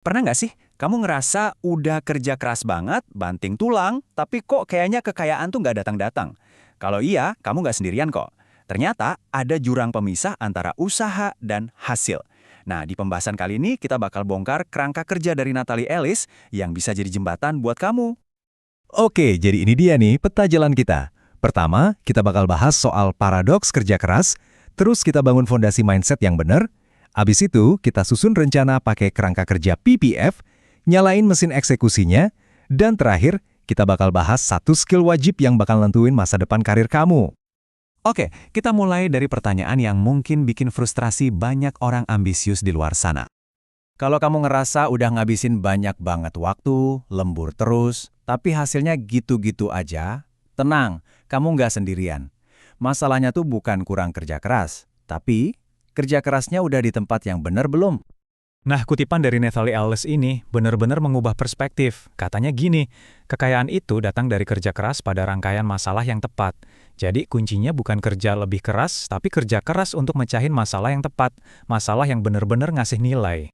Pernah nggak sih kamu ngerasa udah kerja keras banget, banting tulang, tapi kok kayaknya kekayaan tuh nggak datang-datang? Kalau iya, kamu nggak sendirian kok. Ternyata ada jurang pemisah antara usaha dan hasil. Nah, di pembahasan kali ini kita bakal bongkar kerangka kerja dari Natalie Ellis yang bisa jadi jembatan buat kamu. Oke, jadi ini dia nih peta jalan kita. Pertama, kita bakal bahas soal paradoks kerja keras, terus kita bangun fondasi mindset yang benar, abis itu kita susun rencana pakai kerangka kerja PPF, nyalain mesin eksekusinya, dan terakhir, kita bakal bahas satu skill wajib yang bakal nentuin masa depan karir kamu. Oke, kita mulai dari pertanyaan yang mungkin bikin frustrasi banyak orang ambisius di luar sana. Kalau kamu ngerasa udah ngabisin banyak banget waktu, lembur terus, tapi hasilnya gitu-gitu aja, tenang, kamu nggak sendirian. Masalahnya tuh bukan kurang kerja keras, tapi kerja kerasnya udah di tempat yang benar belum? Nah, kutipan dari Natalie Ellis ini benar-benar mengubah perspektif. Katanya gini, kekayaan itu datang dari kerja keras pada rangkaian masalah yang tepat. Jadi kuncinya bukan kerja lebih keras, tapi kerja keras untuk mecahin masalah yang tepat, masalah yang benar-benar ngasih nilai.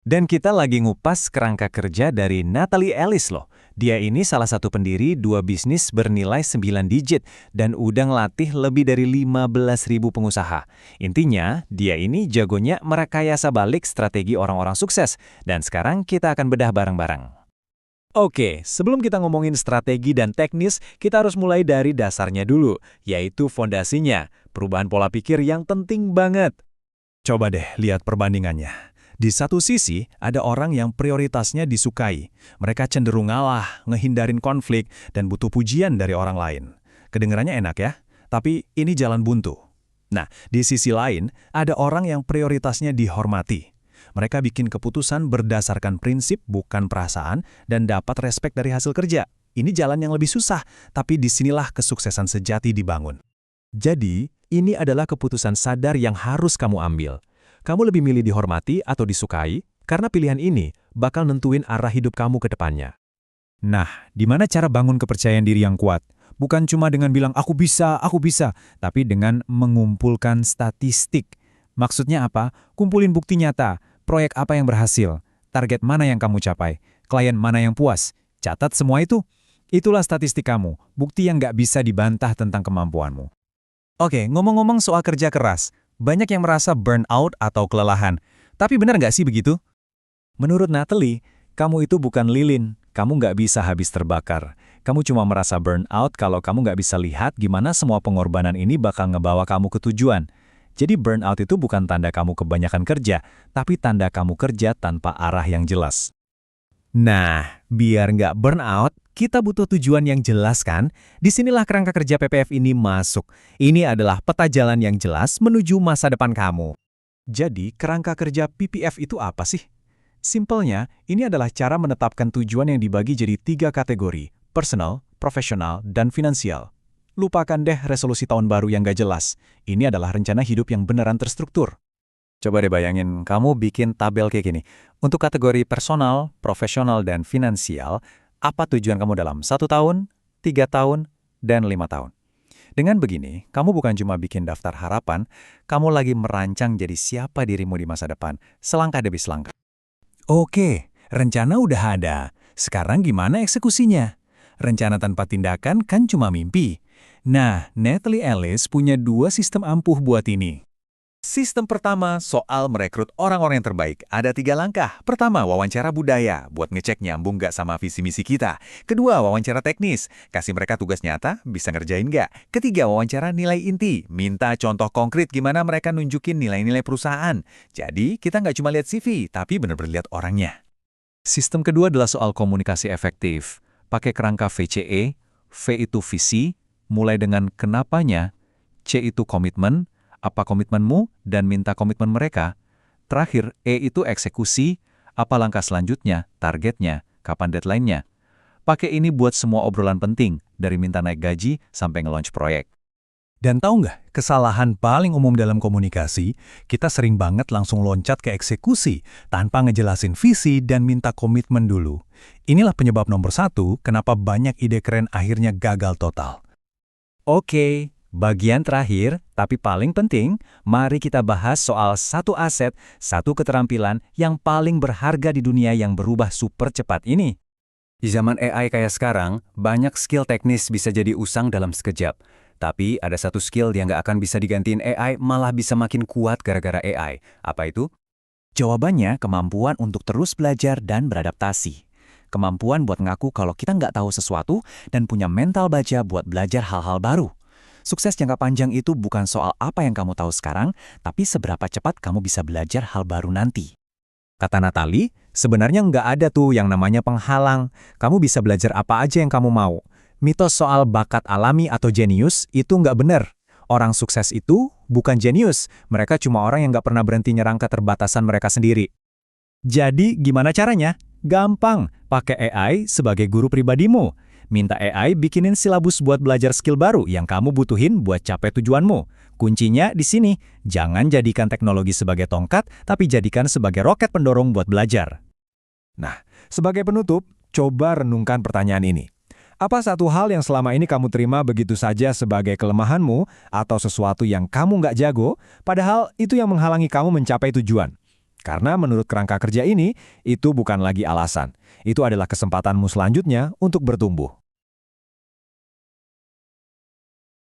Dan kita lagi ngupas kerangka kerja dari Natalie Ellis loh. Dia ini salah satu pendiri dua bisnis bernilai 9 digit dan udah ngelatih lebih dari 15.000 pengusaha. Intinya, dia ini jagonya merekayasa balik strategi orang-orang sukses. Dan sekarang kita akan bedah bareng-bareng. Oke, sebelum kita ngomongin strategi dan teknis, kita harus mulai dari dasarnya dulu, yaitu fondasinya, perubahan pola pikir yang penting banget. Coba deh lihat perbandingannya. Di satu sisi, ada orang yang prioritasnya disukai. Mereka cenderung ngalah, ngehindarin konflik, dan butuh pujian dari orang lain. Kedengarannya enak ya, tapi ini jalan buntu. Nah, di sisi lain, ada orang yang prioritasnya dihormati. Mereka bikin keputusan berdasarkan prinsip bukan perasaan dan dapat respek dari hasil kerja. Ini jalan yang lebih susah, tapi disinilah kesuksesan sejati dibangun. Jadi, ini adalah keputusan sadar yang harus kamu ambil. Kamu lebih milih dihormati atau disukai, karena pilihan ini bakal nentuin arah hidup kamu ke depannya. Nah, di mana cara bangun kepercayaan diri yang kuat? Bukan cuma dengan bilang aku bisa, tapi dengan mengumpulkan statistik. Maksudnya apa? Kumpulin bukti nyata, proyek apa yang berhasil, target mana yang kamu capai, klien mana yang puas. Catat semua itu. Itulah statistik kamu, bukti yang nggak bisa dibantah tentang kemampuanmu. Oke, ngomong-ngomong soal kerja keras, banyak yang merasa burnout atau kelelahan. Tapi benar nggak sih begitu? Menurut Natalie, kamu itu bukan lilin. Kamu nggak bisa habis terbakar. Kamu cuma merasa burnout kalau kamu nggak bisa lihat gimana semua pengorbanan ini bakal ngebawa kamu ke tujuan. Jadi burnout itu bukan tanda kamu kebanyakan kerja, tapi tanda kamu kerja tanpa arah yang jelas. Nah, biar nggak burnout, kita butuh tujuan yang jelas kan? Disinilah kerangka kerja PPF ini masuk. Ini adalah peta jalan yang jelas menuju masa depan kamu. Jadi, kerangka kerja PPF itu apa sih? Simpelnya, ini adalah cara menetapkan tujuan yang dibagi jadi 3 kategori, personal, profesional, dan finansial. Lupakan deh resolusi tahun baru yang gak jelas. Ini adalah rencana hidup yang beneran terstruktur. Coba deh bayangin, kamu bikin tabel kayak gini. Untuk kategori personal, profesional, dan finansial, apa tujuan kamu dalam 1 tahun, 3 tahun, dan 5 tahun? Dengan begini, kamu bukan cuma bikin daftar harapan, kamu lagi merancang jadi siapa dirimu di masa depan, selangkah demi selangkah. Oke, rencana udah ada. Sekarang gimana eksekusinya? Rencana tanpa tindakan kan cuma mimpi. Nah, Natalie Ellis punya 2 sistem ampuh buat ini. Sistem pertama soal merekrut orang-orang yang terbaik. Ada 3 langkah. Pertama, wawancara budaya, buat ngecek nyambung nggak sama visi misi kita. Kedua, wawancara teknis, kasih mereka tugas nyata, bisa ngerjain nggak. Ketiga, wawancara nilai inti, minta contoh konkret gimana mereka nunjukin nilai-nilai perusahaan. Jadi, kita nggak cuma lihat CV, tapi benar-benar lihat orangnya. Sistem kedua adalah soal komunikasi efektif. Pakai kerangka VCE, V itu visi, mulai dengan kenapanya, C itu komitmen, apa komitmenmu, dan minta komitmen mereka. Terakhir, E itu eksekusi, apa langkah selanjutnya, targetnya, kapan deadline-nya. Pakai ini buat semua obrolan penting, dari minta naik gaji sampai nge-launch proyek. Dan tahu nggak, kesalahan paling umum dalam komunikasi, kita sering banget langsung loncat ke eksekusi, tanpa ngejelasin visi dan minta komitmen dulu. Inilah penyebab nomor 1, kenapa banyak ide keren akhirnya gagal total. Oke, Bagian terakhir, tapi paling penting, mari kita bahas soal satu aset, satu keterampilan yang paling berharga di dunia yang berubah super cepat ini. Di zaman AI kayak sekarang, banyak skill teknis bisa jadi usang dalam sekejap. Tapi ada satu skill yang nggak akan bisa digantiin AI, malah bisa makin kuat gara-gara AI. Apa itu? Jawabannya, kemampuan untuk terus belajar dan beradaptasi. Kemampuan buat ngaku kalau kita nggak tahu sesuatu dan punya mental baja buat belajar hal-hal baru. Sukses jangka panjang itu bukan soal apa yang kamu tahu sekarang, tapi seberapa cepat kamu bisa belajar hal baru nanti. Kata Natalie, sebenarnya nggak ada tuh yang namanya penghalang. Kamu bisa belajar apa aja yang kamu mau. Mitos soal bakat alami atau jenius itu nggak benar. Orang sukses itu bukan jenius, mereka cuma orang yang nggak pernah berhenti nyerang keterbatasan mereka sendiri. Jadi gimana caranya? Gampang, pakai AI sebagai guru pribadimu. Minta AI bikinin silabus buat belajar skill baru yang kamu butuhin buat capai tujuanmu. Kuncinya di sini, jangan jadikan teknologi sebagai tongkat, tapi jadikan sebagai roket pendorong buat belajar. Nah, sebagai penutup, coba renungkan pertanyaan ini. Apa satu hal yang selama ini kamu terima begitu saja sebagai kelemahanmu atau sesuatu yang kamu nggak jago, padahal itu yang menghalangi kamu mencapai tujuan? Karena menurut kerangka kerja ini, itu bukan lagi alasan. Itu adalah kesempatanmu selanjutnya untuk bertumbuh.